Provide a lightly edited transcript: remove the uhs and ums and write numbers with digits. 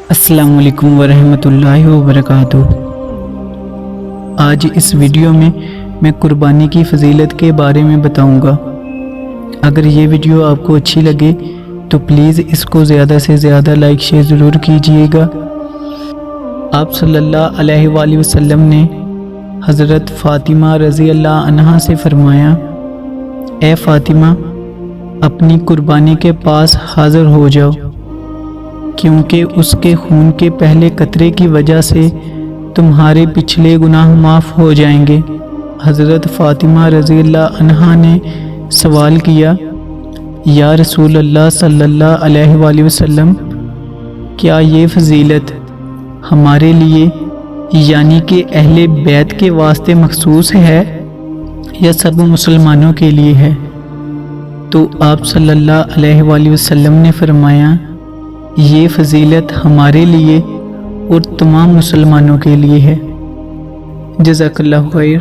السلام علیکم ورحمۃ اللہ وبرکاتہ۔ آج اس ویڈیو میں میں قربانی کی فضیلت کے بارے میں بتاؤں گا۔ اگر یہ ویڈیو آپ کو اچھی لگے تو پلیز اس کو زیادہ سے زیادہ لائک شیئر ضرور کیجئے گا۔ آپ صلی اللہ علیہ وآلہ وسلم نے حضرت فاطمہ رضی اللہ عنہا سے فرمایا، اے فاطمہ، اپنی قربانی کے پاس حاضر ہو جاؤ، کیونکہ اس کے خون کے پہلے قطرے کی وجہ سے تمہارے پچھلے گناہ معاف ہو جائیں گے۔ حضرت فاطمہ رضی اللہ عنہا نے سوال کیا، یا رسول اللہ صلی اللہ علیہ وآلہ وسلم، کیا یہ فضیلت ہمارے لیے یعنی کہ اہل بیت کے واسطے مخصوص ہے یا سب مسلمانوں کے لیے ہے؟ تو آپ صلی اللہ علیہ وآلہ وسلم نے فرمایا، یہ فضیلت ہمارے لیے اور تمام مسلمانوں کے لیے ہے۔ جزاک اللہ خیر۔